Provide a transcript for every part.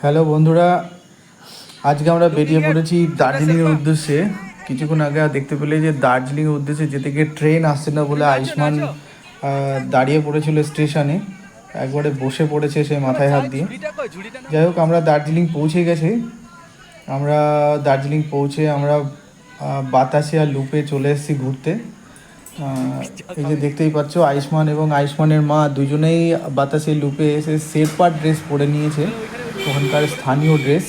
Hello বন্ধুরা, আজকে আমরা বেরিয়ে পড়েছি দার্জিলিংয়ের উদ্দেশ্যে। কিছুক্ষণ আগে দেখতে পেলে যে দার্জিলিংয়ের উদ্দেশ্যে যেতে গিয়ে ট্রেন আসছে না বলে আয়ুষ্মান দাঁড়িয়ে পড়েছিল স্টেশনে, একবারে বসে পড়েছে সে মাথায় হাত দিয়ে। যাই হোক, আমরা দার্জিলিং পৌঁছে গেছি। আমরা দার্জিলিং পৌঁছে আমরা বাতাসিয়া লুপে চলে এসেছি ঘুরতে। এই যে দেখতেই পাচ্ছ, আয়ুষ্মান এবং আয়ুষ্মানের মা দুজনেই বাতাসিয়া লুপে এসে শেরপার ড্রেস পরে নিয়েছে, ওখানকার স্থানীয় ড্রেস।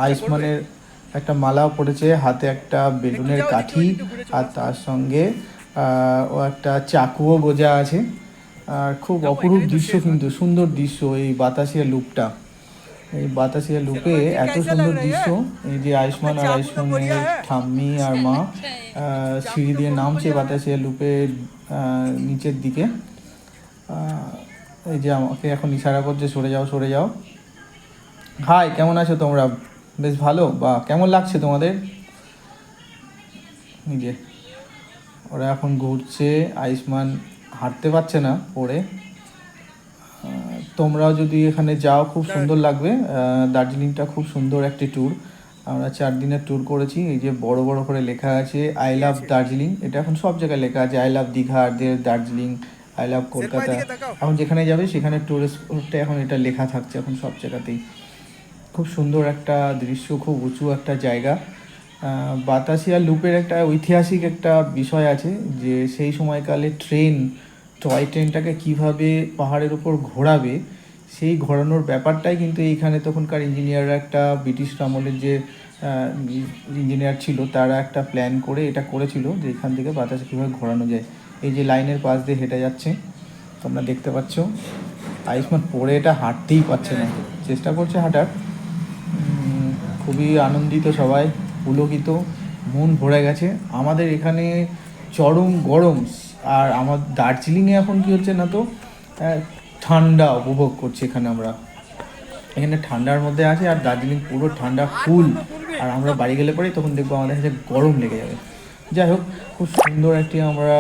আয়ুষ্মানের একটা মালাও পড়েছে, হাতে একটা বেলুনের কাঠি, আর তার সঙ্গে ও একটা চাকুও গোজা আছে। আর খুব অপরূপ দৃশ্য, কিন্তু সুন্দর দৃশ্য এই বাতাসিয়া লুপটা। এই বাতাসিয়া লুপে এত সুন্দর দৃশ্য। এই যে আয়ুষ্মান আর আয়ুষ্মানের ঠাম্মি আর মা সিঁড়ি দিয়ে নামছে বাতাসিয়া লুপে নিচের দিকে। এই যে আমাকে এখন ইশারা করছে, সরে যাও সরে যাও। হাই, কেমন আছো তোমরা? বেশ ভালো? বা কেমন লাগছে তোমাদের? এই যে ওরা এখন ঘুরছে, আয়ুষ্মান হাঁটতে পারছে না পড়ে। তোমরাও যদি এখানে যাও খুব সুন্দর লাগবে। দার্জিলিংটা খুব সুন্দর একটি ট্যুর। আমরা 4 দিনের ট্যুর করেছি। এই যে বড় বড় করে লেখা আছে আই লাভ দার্জিলিং, এটা এখন সব জায়গায় লেখা আছে। I love Digha, Darjeeling, I love Kolkata. এখন যেখানে যাবে সেখানে ট্যুরিস্টটা এখন এটা লেখা থাকছে এখন সব জায়গাতেই। খুব সুন্দর একটা দৃশ্য, খুব উঁচু একটা জায়গা। বাতাসিয়া লুপের একটা ঐতিহাসিক একটা বিষয় আছে, যে সেই সময়কালে টয় ট্রেনটাকে কীভাবে পাহাড়ের উপর ঘোরাবে, সেই ঘোরানোর ব্যাপারটাই কিন্তু এইখানে তখনকার ইঞ্জিনিয়াররা, একটা ব্রিটিশ আমলের যে ইঞ্জিনিয়ার ছিল তারা একটা প্ল্যান করে এটা করেছিল, যে এখান থেকে বাতাসে কীভাবে ঘোরানো যায়। এই যে লাইনের পাশ দিয়ে হেঁটে যাচ্ছে, তোমরা দেখতে পাচ্ছ। আয়ুষ্মান পরে এটা হাঁটতেই পারছে না, চেষ্টা করছে হাঁটার। খুবই আনন্দিত সবাই, পুলকিত, মন ভরে গেছে। আমাদের এখানে চরম গরম, আর আমার দার্জিলিংয়ে এখন কী হচ্ছে না তো, ঠান্ডা উপভোগ করছি এখানে। আমরা এখানে ঠান্ডার মধ্যে আছি, আর দার্জিলিং পুরো ঠান্ডা ফুল। আর আমরা বাড়ি গেলে পরেই তখন দেখবো আমাদের কাছে গরম লেগে যাবে। যাই হোক, খুব সুন্দর একটি আমরা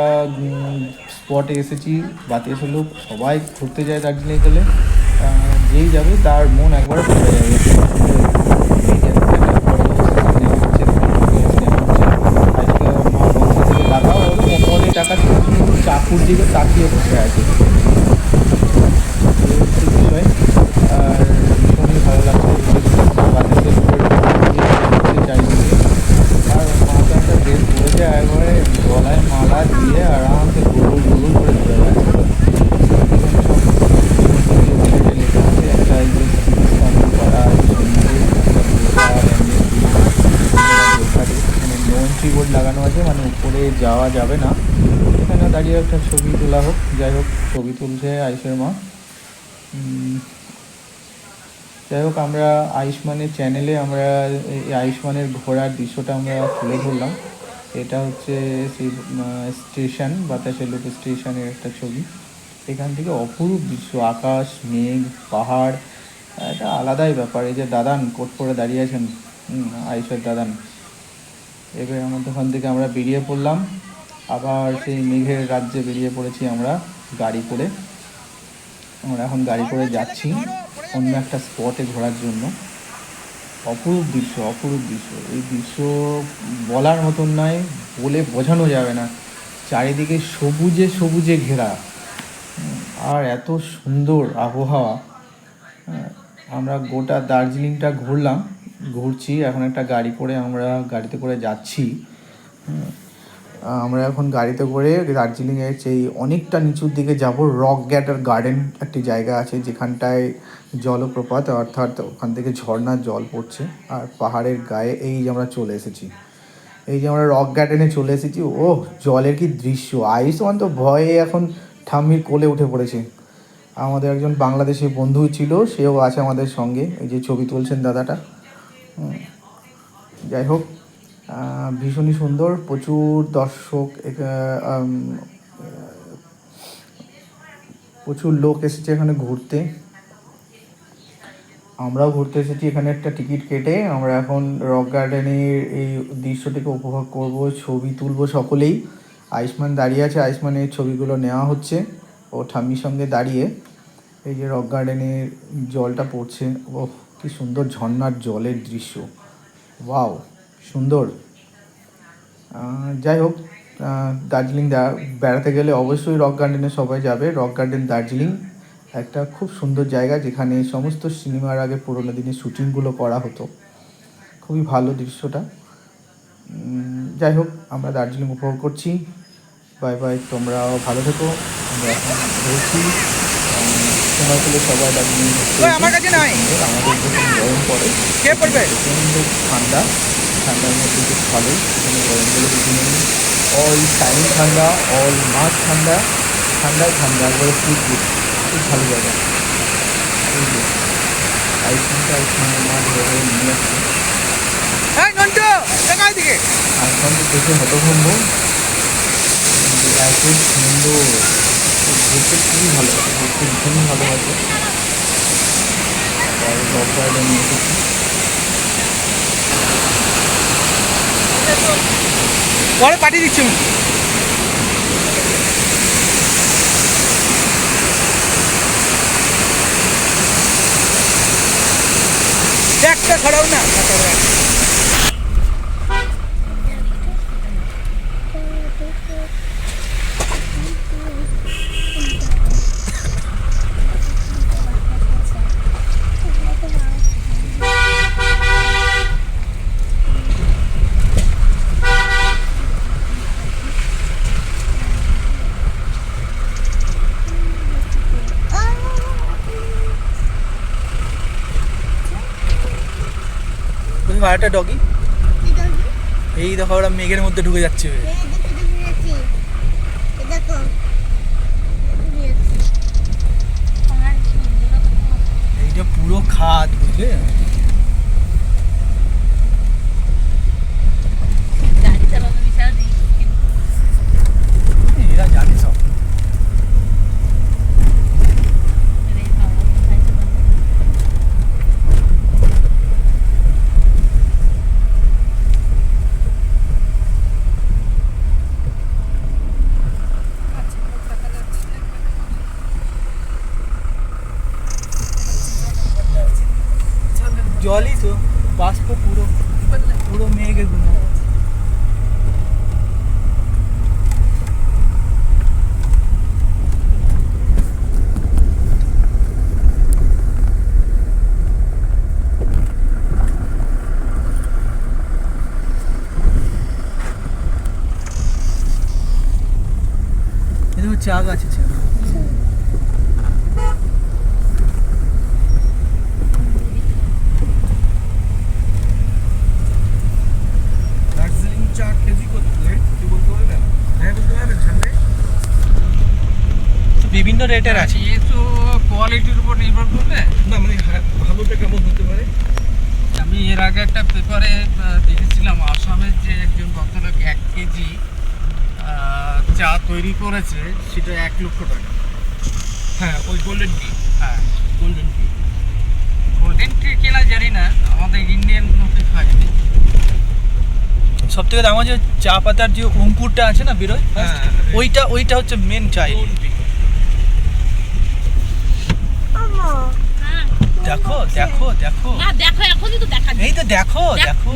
স্পটে এসেছি। বাতাসিয়া লুপ সবাই ঘুরতে যায় দার্জিলিং গেলে, যেই যাবে তার মন একবারে ভরে যাবে। টাকা চাকুর দিকে তাকিয়ে বসে আছে, বিষয়। আর ভীষণই ভালো লাগছে বাতাসের উপর চারিদিকে। আর মাথা একটা ড্রেস পরেছে, একবারে গলায় মালা দিয়ে আরামসে গোল গোল করে ঘুরে গেছে। লেখা আছে একটা এখানে বোর্ড লাগানো আছে, মানে উপরে যাওয়া যাবে না। এখানে দাঁড়িয়ে একটা ছবি তোলা হোক। যাই হোক, ছবি তুলছে আয়ুষের মা। যাই হোক, আমরা আয়ুষ্মানের চ্যানেলে আমরা এই আয়ুষ্মানের ঘোরার দৃশ্যটা আমরা তুলে ধরলাম। এটা হচ্ছে সেই স্টেশন, বাতাসিয়া লুপ স্টেশনের একটা ছবি। এখান থেকে অপরূপ দৃশ্য, আকাশ, মেঘ, পাহাড়, এটা আলাদাই ব্যাপার। এই যে দাদান কোট পরে দাঁড়িয়ে আছেন, আয়ুষের দাদান। এবার আমাদের ওখান থেকে আমরা বেরিয়ে পড়লাম, আবার সেই মেঘের রাজ্যে বেরিয়ে পড়েছি আমরা গাড়ি করে। আমরা এখন গাড়ি করে যাচ্ছি অন্য একটা স্পটে ঘোরার জন্য। অপরূপ দৃশ্য, অপরূপ দৃশ্য। এই দৃশ্য বলার মতন নয়, বলে বোঝানো যাবে না। চারিদিকে সবুজে সবুজে ঘেরা, আর এত সুন্দর আবহাওয়া। আমরা গোটা দার্জিলিংটা ঘুরছি এখন একটা গাড়ি করে, আমরা গাড়িতে করে যাচ্ছি। আমরা এখন গাড়িতে করে দার্জিলিংয়ের সেই অনেকটা নিচুর দিকে যাব। রক গার্ডেন একটি জায়গা আছে, যেখানটায় জলপ্রপাত, অর্থাৎ ওখান থেকে ঝর্ণার জল পড়ছে। আর পাহাড়ের গায়ে এই যে আমরা চলে এসেছি, এই যে আমরা রক গার্ডেনে চলে এসেছি। ও জলের কি দৃশ্য! আয়ুষ্মান তো ভয়ে এখন ঠাম্মির কোলে উঠে পড়েছে। আমাদের একজন বাংলাদেশি বন্ধু ছিল, সেও আছে আমাদের সঙ্গে, এই যে ছবি তুলছেন দাদাটা। যাই হোক, ভীষণই সুন্দর, প্রচুর দর্শক, প্রচুর লোক এসেছে এখানে ঘুরতে। আমরাও ঘুরতে এসেছি এখানে একটা টিকিট কেটে। আমরা এখন রক গার্ডেনের এই দৃশ্যটিকে উপভোগ করব, ছবি তুলব সকলেই। আয়ুষ্মান দাঁড়িয়ে আছে, আয়ুষ্মানের ছবিগুলো নেওয়া হচ্ছে ও ঠাম্মির সঙ্গে দাঁড়িয়ে। এই যে রক গার্ডেনের জলটা পড়ছে, ওহ কি সুন্দর ঝর্ণার জলের দৃশ্য, ওয়াও সুন্দর। যাই হোক, দার্জিলিং বেড়াতে গেলে অবশ্যই রক গার্ডেনে সবাই যাবে। রক গার্ডেন দার্জিলিং একটা খুব সুন্দর জায়গা, যেখানে সমস্ত সিনেমার আগে পুরোনো দিনে শ্যুটিংগুলো করা হতো। খুবই ভালো দৃশ্যটা। যাই হোক, আমরা দার্জিলিং উপভোগ করছি। বাই বাই, তোমরাও ভালো থেকো। আমরা এখন ঘুরছি, সময় পেলে সবাই দার্জিলিং আমাদের যেখানে গরম পড়ে প্রচণ্ড ঠান্ডা, ঠান্ডার মধ্যে খুব ভালোই, কোনো গরম বলে কিছু নেই। অল টাইম ঠান্ডা, অল মাস ঠান্ডা, ঠান্ডায় ঠান্ডা, একবারে খুব ভালো জায়গা। এই যে আইসক্রিমটা এখানে মা ধরে নিয়ে আসছে, আইসক্রিমটা দেখে হতভম্ব, এত সুন্দর, ঘুরতে খুবই ভালো, ঘুরতে ভীষণই ভালো আছে। রক গার্ডেন নিয়ে এসেছি। পরে পাঠিয়ে দিচ্ছি আমি। একটা ছড়াও না, আরেকটা ডগি। এই দেখো ওরা মেঘের মধ্যে ঢুকে যাচ্ছে। এইটা পুরো খাদ, বুঝলে? এরা জানে সব। জলই তো, বাষ্প পুরো পুরো মেঘ এগুলো। এদের চা গাছ আছে। বিভিন্ন রেটের আছে, এ তো কোয়ালিটির উপর নির্ভর করবে না, মানে ভালোটা কেমন হতে পারে। আমি এর আগে একটা পেপারে দেখেছিলাম, আসামের যে একজন ভদ্রলোক 1 কেজি চা তৈরি করেছে, সেটা 1 লক্ষ টাকা। হ্যাঁ, ওই গোল্ডেন টি। হ্যাঁ, গোল্ডেন টি। গোল্ডেন টি কেনা জানি না, আমাদের ইন্ডিয়ান লোকে খায়। সব থেকে দাম হচ্ছে চা পাতার যে অঙ্কুরটা আছে না বেরোয়, ওইটা হচ্ছে মেন চাই। দেখো দেখো দেখো, এই তো দেখো দেখো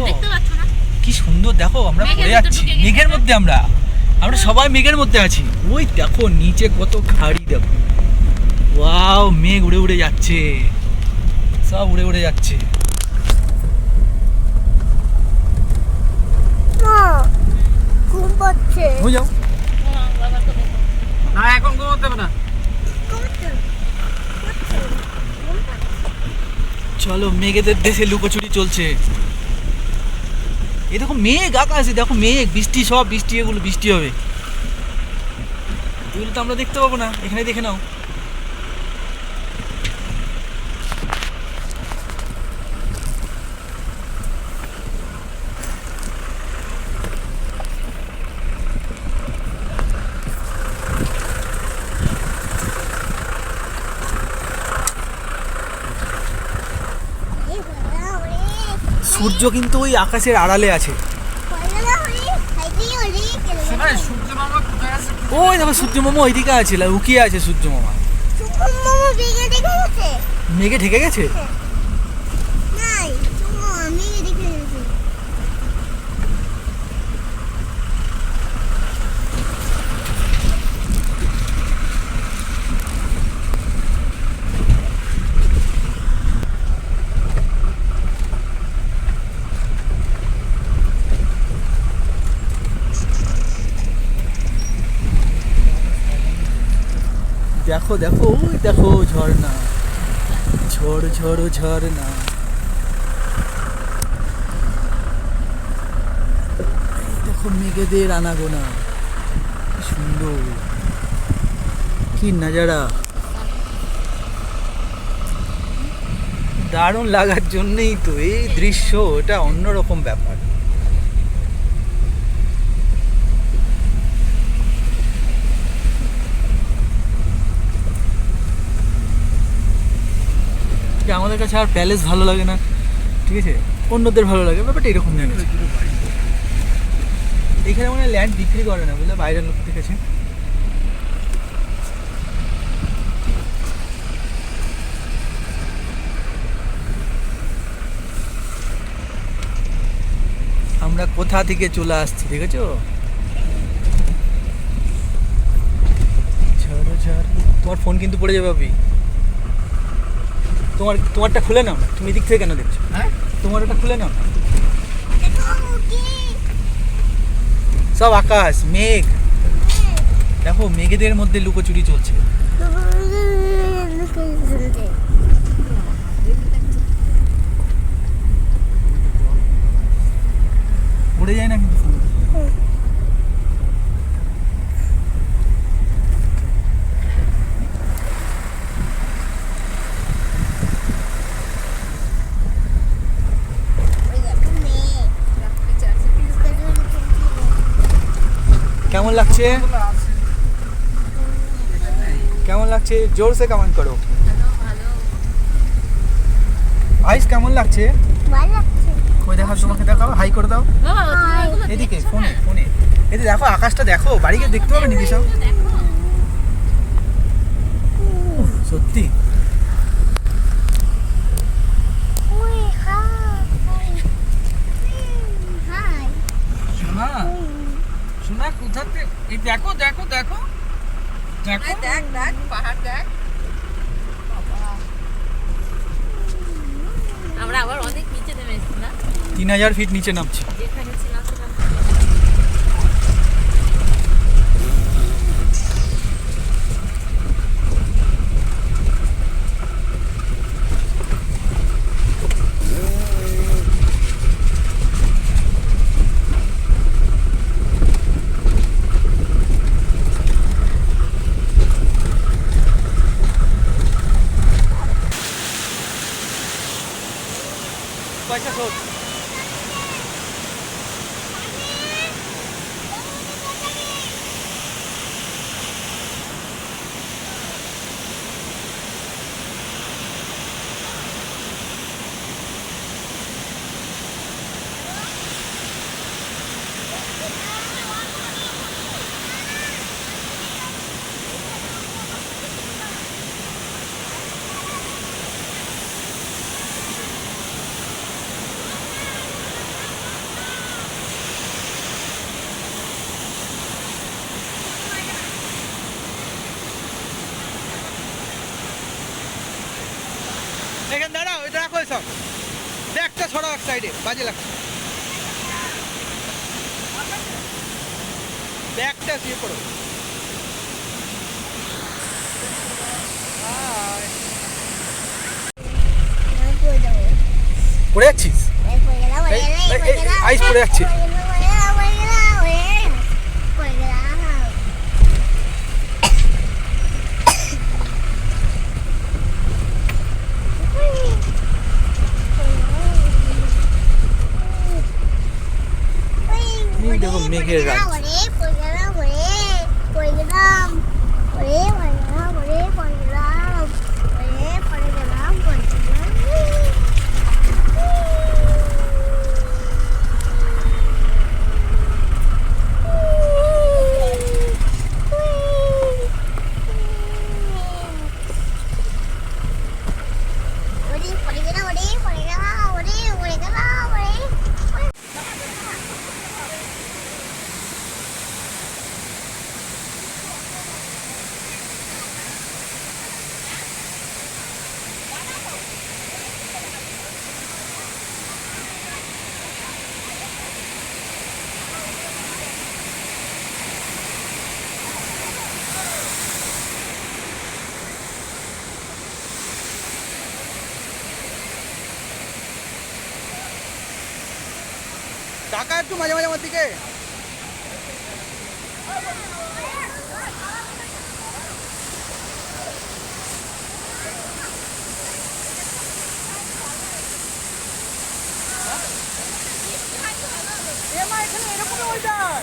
কি সুন্দর, দেখো আমরা পড়ে যাচ্ছি মেঘের মধ্যে, আমরা সবাই মেঘের মধ্যে আছি। ওই দেখো নিচে কত খাড়ি, দেখো ওয়াও, মেঘ উড়ে উড়ে যাচ্ছে, সব উড়ে উড়ে যাচ্ছে। ঘুম যাও না, এখন ঘুমোতে হবে না। চলো, মেঘেদের দেশে লুকোচুরি চলছে। এই দেখো মেঘ আকাশে, দেখো মেঘ, বৃষ্টি, সব বৃষ্টি, এগুলো বৃষ্টি হবে। এগুলো তো আমরা দেখতে পাবো না, এখানে দেখে নাও। সূর্য কিন্তু ওই আকাশের আড়ালে আছে। ওই দেখো সূর্য মামা ওইদিকে আছে, লুকিয়ে আছে সূর্য মামা। মেঘে ঢেকে গেছে? দেখো দেখো ওই দেখো ঝর্ণা, ঝড় ঝড় ঝর্ণা। এই দেখো মেঘেদের আনাগোনা, কি সুন্দর, কি নাজারা। দারুণ লাগার জন্যই তো এই দৃশ্য, এটা অন্যরকম ব্যাপার। আমাদের কাছে আর প্যালেস ভালো লাগে না, ঠিক আছে, অন্যদের ভালো লাগে, ব্যাপারটা এরকম লাগে। এখানে মনে হয় ল্যান্ড বিক্রি করে না, বুঝলে, বাইরের লোকদের কাছে। আমরা কোথা থেকে চলে আসছি দেখেছো? তোমার ফোন কিন্তু পড়ে যাবে ভাবি। তোমারটা খুলে নাও, তুমি এদিক থেকে কেন দেখছো? হ্যাঁ, তোমার ওটা খুলে নাও। সব আকাশ, মেঘ, দেখো মেঘেদের মধ্যে লুকোচুরি চলছে। উড়ে যায় না কিন্তু ফোন। কেমন লাগছে? কেমন লাগছে? জোর সে কমেন্ট করো। আইস কেমন লাগছে? ভালো লাগছে। কই দেখাও, তোমাকে দেখাও, হাই করে দাও। এদিকে ফোনে ফোনে এদিকে দেখো, আকাশটা দেখো, বাড়িকে দেখতে পাবে নাকি সব? সত্যি শোনা কোথাতে? এই দেখো দেখো দেখো দেখো, দেখ দেখ পাহাড় দেখ। আমরা আবার অনেক নিচে নেমে এসেছি না, 3000 ফিট নিচে নামছি। যেখানে ছিলাম পয়সা শোধ। এখানে দাঁড়াও, এটা রাখো, সব ব্যাগটা ছড়াও এক সাইডে, বাজে লাগছে। ব্যাগটা দিয়ে পড়ো। পড়ে যাচ্ছিস? আইস পড়ে যাচ্ছে। দেখো মেঘের রাত। টাকা একটু মাঝে মাঝে আমার দিকে। এখানে এরকম ওয়েদার।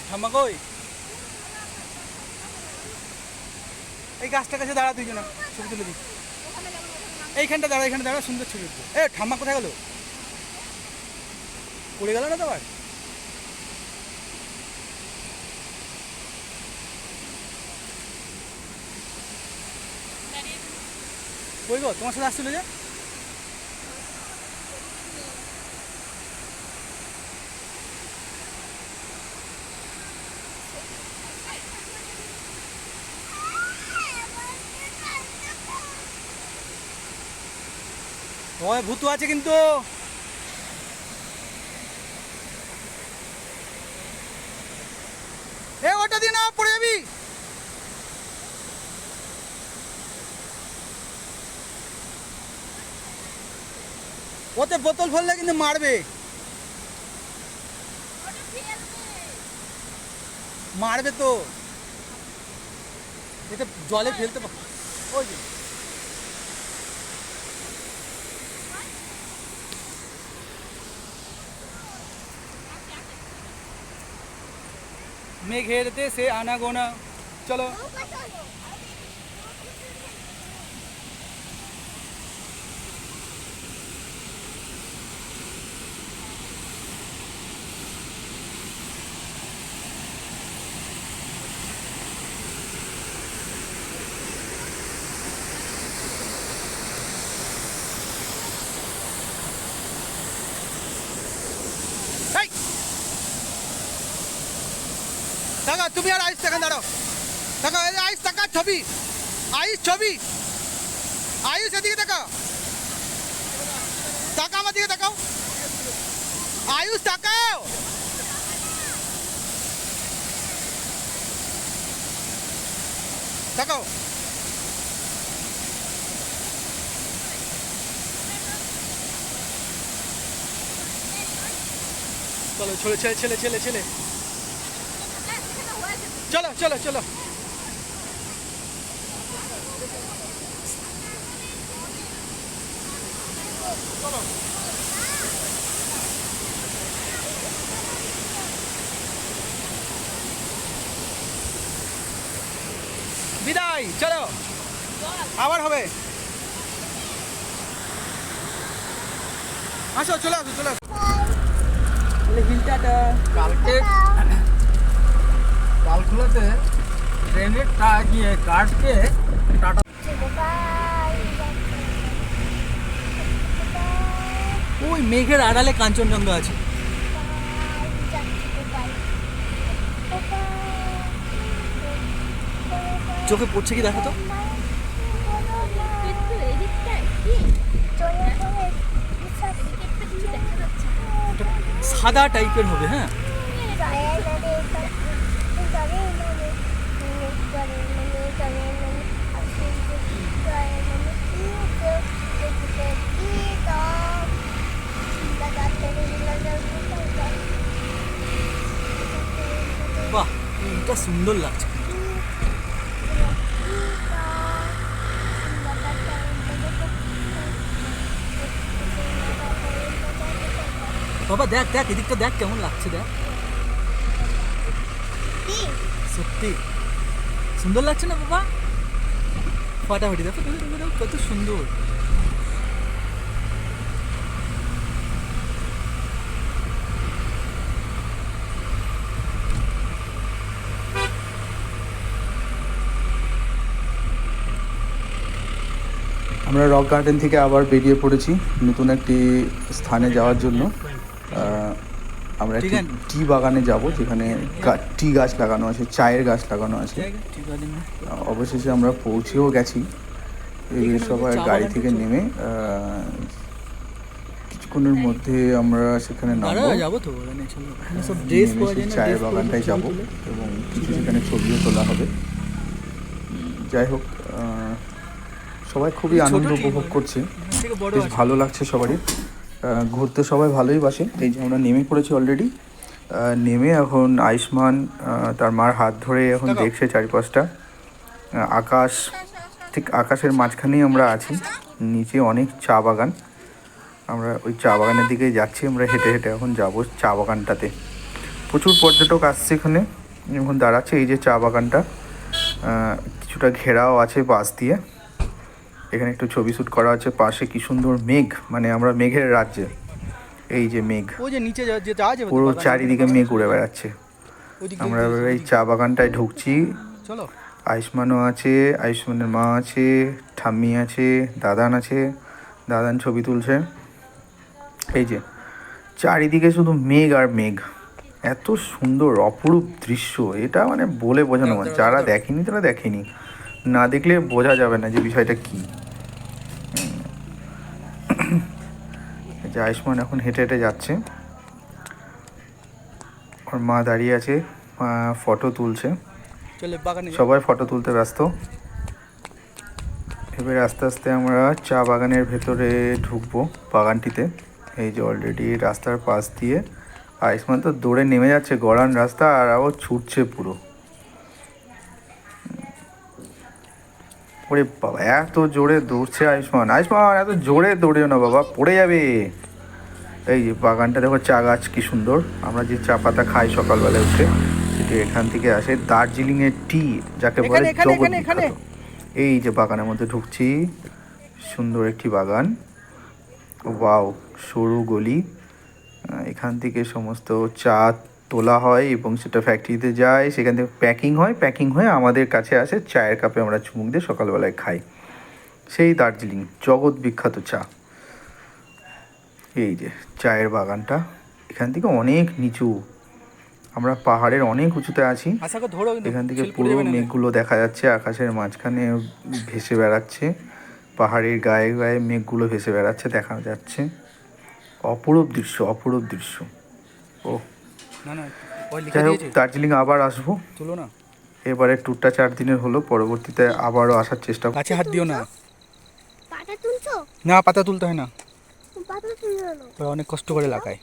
ঠাম্মা কই? এই গাছটার কাছে দাঁড়া, দুইজনা ছবি তুলে দিই। এইখানটা দাঁড়া, এইখানে দাঁড়া, সুন্দর ছবি উঠবে। এ ঠাম্মা কোথায় গেল? পড়ে গেল না তো আবার? কই গো, তোমার সাথে আসছিল যে? ওই ভূতু আছে কিন্তু। এ ওটা দিয়ে না, পড়ে যাবি। ওতে বোতল ফেললে কিন্তু মারবে, মারবে তো। এটা জলে ফেলতে ওই যে মেঘের দেশে আনাগোনা। চলো দেখা, তুমি আর আইস দেখা, দাঁড়াও, দেখা আইস, টাকা ছবি, আইস ছবি, আইস এদিকে দেখা, টাকা আমার দিকে দেখাও, আয়ুষ তাকাও। তাকাও, চলো ছেলে ছেলে ছেলে ছেলে ছেলে, চলো চলো চলো। বিদায়, চলো আবার হবে। আসো, চলে আসো, চলে আসো। হিলটাটা কালকে কালকুলাতে ট্রেনের গিয়ে কাটকে টাটা। ওই মেঘের আড়ালে কাঞ্চনজঙ্ঘা আছে। চোখে পড়ছে কি দেখো তো। সাদা টাইপের হবে। হ্যাঁ, বাহ, এটা সুন্দর লাগছে। বাবা দেখ দেখ এদিকটা দেখ কেমন লাগছে দেখ সত্যি সুন্দর লাগছে না বাবা ফাটাফাটি দেখো কত সুন্দর আমরা রক গার্ডেন থেকে আবার বেরিয়ে পড়েছি নতুন একটি স্থানে যাওয়ার জন্য। আমরা একটি টি বাগানে যাব যেখানে টি গাছ লাগানো আছে, চায়ের গাছ লাগানো আছে। অবশেষে আমরা পৌঁছেও গেছি। এই সবাই গাড়ি থেকে নেমে কিছুক্ষণের মধ্যে আমরা সেখানে নামবো, চায়ের বাগানটায় যাব এবং কিছু সেখানে ছবিও তোলা হবে। যাই হোক, সবাই খুবই আনন্দ উপভোগ করছে, বেশ ভালো লাগছে সবারই। ঘুরতে সবাই ভালোই বাসে। এই যে আমরা নেমে পড়েছি অলরেডি। নেমে এখন আয়ুষ্মান তার মার হাত ধরে এখন দেখছে চারিপাশটা। আকাশ, ঠিক আকাশের মাঝখানেই আমরা আছি। নিচে অনেক চা বাগান, আমরা ওই চা বাগানের দিকে যাচ্ছি। আমরা হেঁটে হেঁটে এখন যাব চা বাগানটাতে। প্রচুর পর্যটক আসছে এখানে, এখন দাঁড়াচ্ছে। এই যে চা বাগানটা কিছুটা ঘেরাও আছে বাঁশ দিয়ে। এখানে একটু ছবি শ্যুট করা আছে। পাশে কি সুন্দর মেঘ, মানে আমরা মেঘের রাজ্যে। এই যে মেঘ, পুরো চারিদিকে মেঘ উড়ে বেড়াচ্ছে। আমরা এই চা বাগানটায় ঢুকছি। আয়ুষ্মানও আছে, আয়ুষ্মানের মা আছে, ঠাম্মি আছে, দাদান আছে। দাদান ছবি তুলছে। এই যে চারিদিকে শুধু মেঘ আর মেঘ, এত সুন্দর অপরূপ দৃশ্য। এটা মানে বলে বোঝানো, যারা দেখেনি তারা দেখেনি, না দেখলে বোঝা যাবে না যে বিষয়টা কী। যে আয়ুষ্মান এখন হেঁটে হেঁটে যাচ্ছে, ওর মা দাঁড়িয়ে আছে, ফটো তুলছে। সবাই ফটো তুলতে ব্যস্ত। এবারে আস্তে আস্তে আমরা চা বাগানের ভেতরে ঢুকবো, বাগানটিতে। এই যে অলরেডি রাস্তার পাশ দিয়ে আয়ুষ্মান তো দৌড়ে নেমে যাচ্ছে, গড়ান রাস্তা, আর ও ছুটছে পুরো। ওরে বাবা, এত জোরে দৌড়ছে আয়ুষ্মান। আয়ুষ্মান এত জোরে দৌড়েও না বাবা, পড়ে যাবে। এই যে বাগানটা দেখো, চা গাছ কি সুন্দর। আমরা যে চা পাতা খাই সকালবেলায় উঠে, সেটি এখান থেকে আসে। দার্জিলিংয়ের টি যাকে বলে জগৎ বিখ্যাত। এই যে বাগানের মধ্যে ঢুকছি, সুন্দর একটি বাগান। ওয়াও, সরু গলি। এখান থেকে সমস্ত চা তোলা হয় এবং সেটা ফ্যাক্টরিতে যায়, সেখান থেকে প্যাকিং হয়। প্যাকিং হয়ে আমাদের কাছে আসে, চায়ের কাপে আমরা চুমুক দিয়ে সকালবেলায় খাই। সেই দার্জিলিং জগৎ বিখ্যাত চা। এই যে চায়ের বাগানটা এখান থেকে অনেক নিচু, আমরা পাহাড়ের অনেক উঁচুতে আছি। এখান থেকে পুরো মেঘগুলো দেখা যাচ্ছে, আকাশের মাঝখানে ভেসে বেড়াচ্ছে, পাহাড়ের গায়ে গায়ে মেঘগুলো ভেসে বেড়াচ্ছে, দেখা যাচ্ছে। অপরূপ দৃশ্য, অপরূপ দৃশ্য। ও যাই হোক, দার্জিলিং আবার আসবো। এবারে ট্যুরটা 4 দিনের হলো, পরবর্তীতে আবারও আসার চেষ্টা করব। কাছে হাত দিও না। না, পাতা তুলতে হয় না, অনেক কষ্ট করে লাগায়।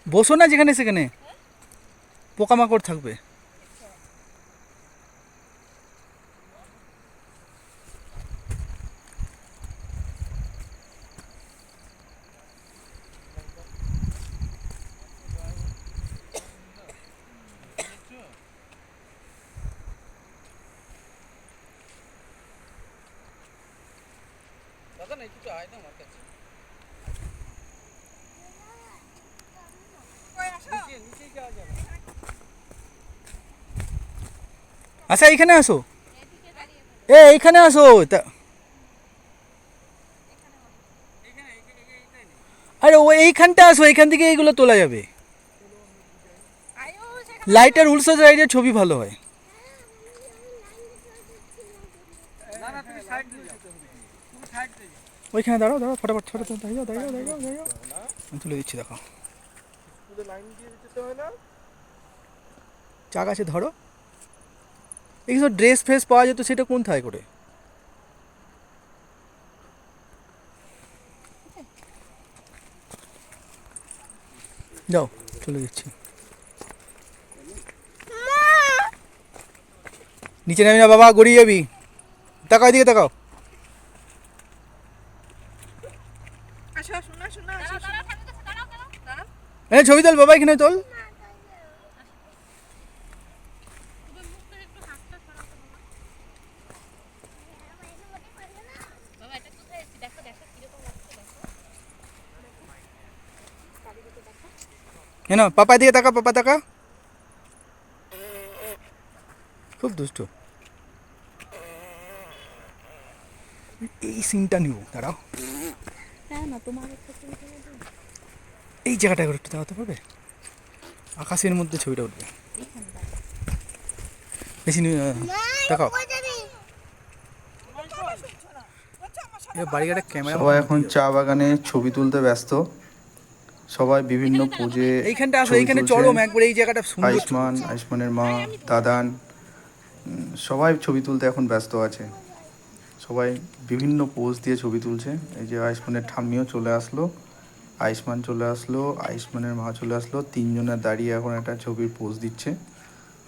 বসো না যেখানে সেখানে, পোকামাকড় থাকবে। আচ্ছা এইখানে আসো, এইখানে আসো। আরে ও এইখানটা আসো, এইখান থেকে এইগুলো তোলা যাবে। লাইটার উলসা সাইডে ছবি ভালো হয়। ওইখানে দাঁড়াও, দাঁড়াও, ফটাফট ফটাফট দাঁড়িয়ে দাঁড়িয়ে দাঁড়িয়ে দাঁড়িয়ে আমি তুলে দিচ্ছি। দেখো চা গাছে ধরো। এই সব ড্রেস ফ্রেস পাওয়া যেত, সেটা কোন থায় করে? যাও চলে যাচ্ছি। নিচে নামি না বাবা, গড়িয়ে যাবি। তাকাও এদিকে তাকাও। ছবি তোল বাবা, এখানে তোল। না পাপা দিকে তাকা, পাপা তাকা। খুব দুষ্ট। এই সিনটা নিও, দাঁড়াও। এই জায়গাটা একটু দেখাতে পারবে? আকাশের মধ্যে ছবিটা উঠবে বেশি। দেখাও বাড়িঘাটের ক্যামেরা। সবাই এখন চা বাগানে ছবি তুলতে ব্যস্ত, সবাই বিভিন্ন পোজে এইখানটা আসো, এইখানে চরম একবার এই জায়গাটা সুন্দর। আয়ুষ্মানের মা, দাদান, সবাই ছবি তুলতে এখন ব্যস্ত আছে। সবাই বিভিন্ন পোজ দিয়ে ছবি তুলছে। এই যে আয়ুষ্মানের ঠাম্মিও চলে আসলো, আয়ুষ্মান চলে আসলো, আয়ুষ্মানের মা চলে আসলো। তিনজনে দাঁড়িয়ে এখন একটা ছবির পোজ দিচ্ছে।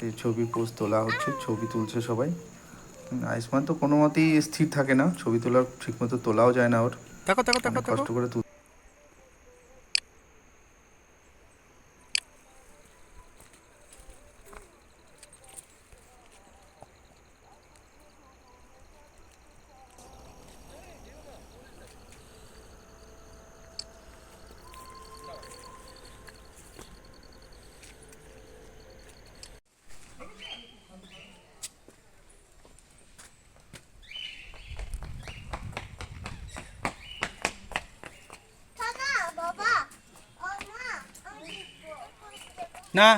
এই ছবির পোজ তোলা হচ্ছে, ছবি তুলছে সবাই। আয়ুষ্মান তো কোনো মতেই স্থির থাকে না, ছবি তোলার ঠিক মতো তোলাও যায় না ওর। দেখো দেখো দেখো অনেক কষ্ট করে না।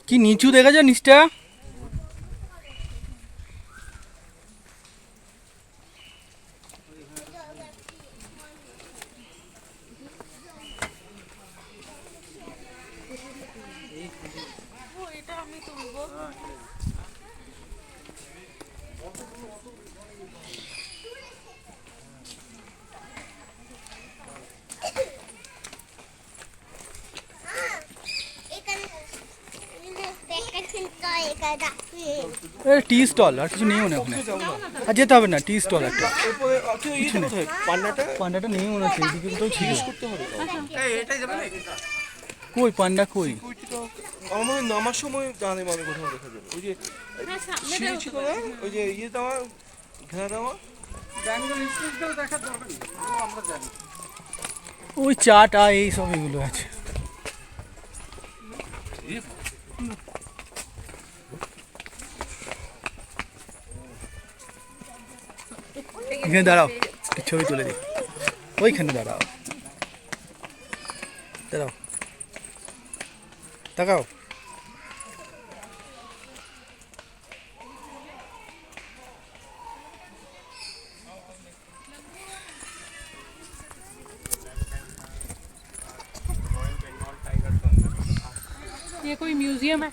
কি নিচু দেখা যায় নিচটা? টি স্টল আর কিছু নেই মনে হয় ওখানে। আর যেতে হবে না, টি স্টল একটা। পান্ডাটা নেই মনে হচ্ছে, এইদিকে কোথাও ছিল। কই পান্ডা কই? আমার নামার সময় জানে মানে কোথাও দেখা যাবে। ওই যে সিঁড়ি ছিল না, ওই যে ইয়ে দেওয়া, ঘেরা দেওয়া। ওই চাটা এই সব এগুলো আছে। এখানে দাঁড়াও, ছবি তুলে দিই। ওইখানে দাঁড়াও, দাঁড়াও, তাকাও। ये कोई म्यूजियम है।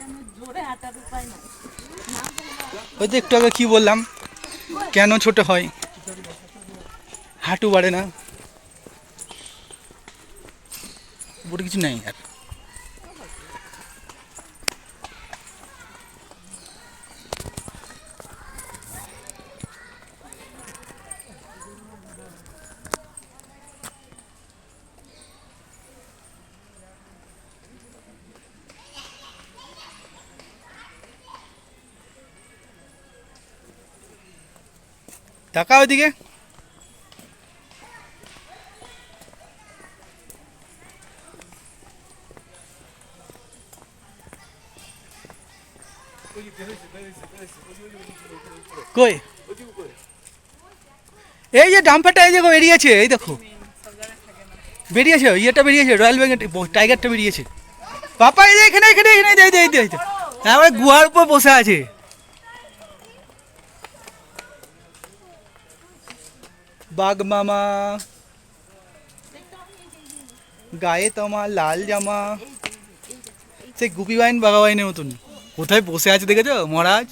ওই তো একটু আগে কি বললাম, কেন ছোট হয়, হাঁটু বাড়ে না, বড় কিছু নেই আর। তাকাও ওইদিকে। কই এই যে ডাম্পারটা, এই দেখো বেরিয়েছে, এই দেখো বেরিয়েছে, ইয়েটা বেরিয়েছে, রয়্যাল বেঙ্গল টাইগারটা বেরিয়েছে। পাপা এই যে এখানে এখানে এখানে এই তারপরে গুহার উপর বসে আছে। বাঘ মামা, গায়ে তোমার লাল জামা, সেই গুপি বাইন বাঘা বাইনের মতন। কোথায় বসে আছে দেখেছো মহারাজ?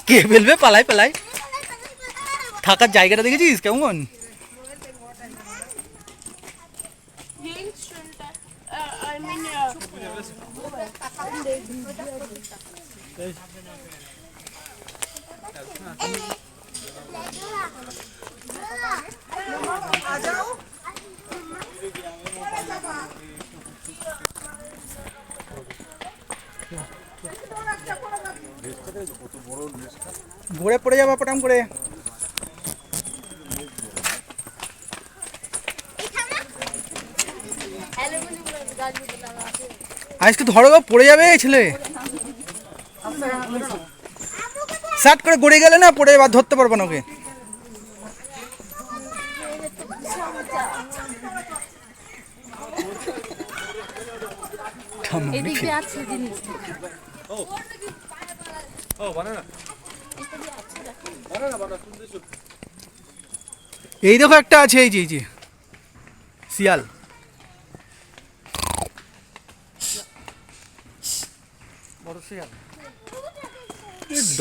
কে ফেলবে পালাই পালাই। থাকার জায়গাটা দেখেছিস কেমন? ঘুরে পড়ে যাবো পটাম করে। আজকে ধরো গো, পড়ে যাবে ছেলে। শার্ট করে গড়ে গেলে না পড়ে এবার ধরতে পারবো না ওকে। এদিকে আছে জিনিস। এই দেখো একটা আছে, এই যে এই যে শিয়াল। বড় শিয়াল,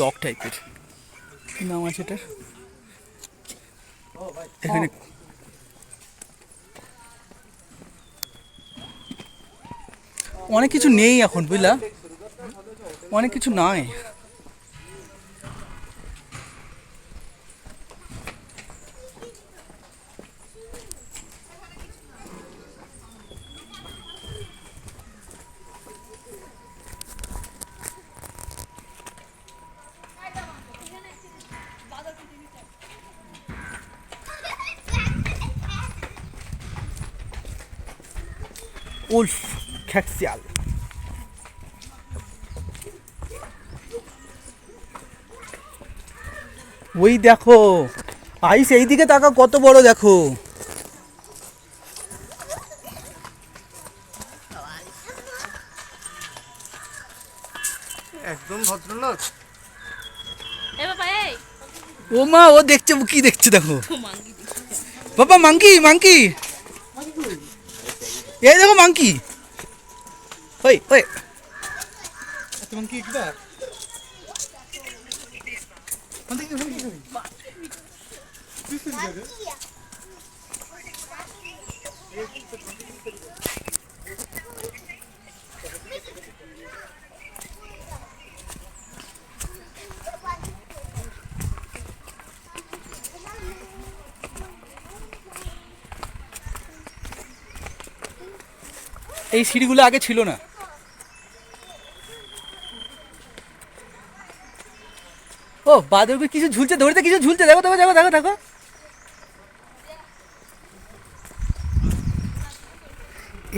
ডগ টাইপের। কি নাম আছে এটার? এখানে অনেক কিছু নেই এখন, বুঝলা, অনেক কিছু নাই। উলফ খ্যাকশিয়াল। ওই দেখো আইস, এই দিকে তাকা, কত বড় দেখো। একদম ভদ্রলোক। এ বাবা এই ও মা, ও দেখছে, কি দেখছে দেখো বাবা। মাংকি মাংকি, এই দেখো মাংকি। ওই ওই মাংকি কিবা এই সিঁড়িগুলো আগে ছিল না। ও বাদরকে কিছু ঝুলছে, ধরতে কিছু ঝুলছে, দেখো দেখো দেখো দেখো দেখো।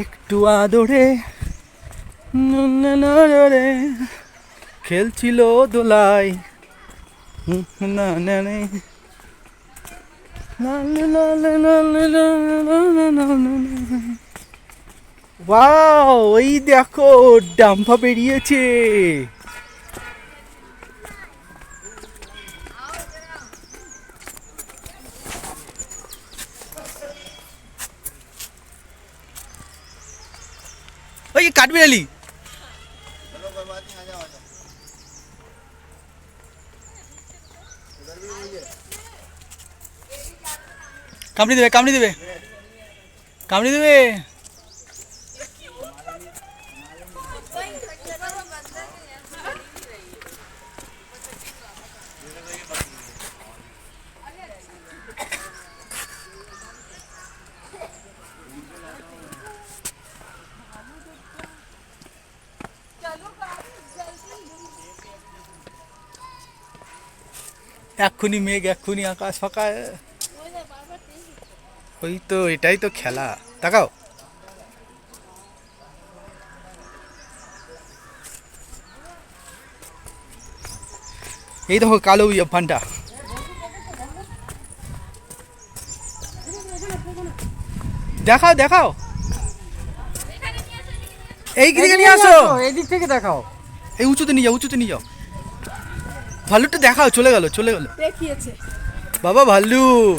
একটু আদরে নড়ে খেলছিল দোলাই। না না না ওয়াও, ওই দেখো ডাম্পা বেরিয়েছে। ওই কাঠবিড়ালি। কামড়ি দেবে কামড়ি দেবে কামড়ি দেবে। এক্ষুনি মেঘ, এক্ষুনি আকাশ ফাঁকা। ওই তো, এটাই তো খেলা। তাকাও, এই দেখো কালো পান্ডা। দেখাও দেখাও, এই দিকে নিয়ে আসো, এই দিক থেকে দেখাও। এই উঁচুতে নিয়ে যাও, উঁচুতে নিয়ে যাও। ভাল্লুকটা দেখাও, চলে গেল চলে গেল। দেখিয়েছে বাবা ভাল্লুক,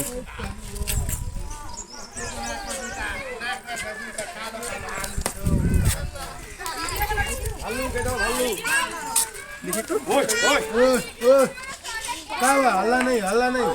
আল্লাহ নেই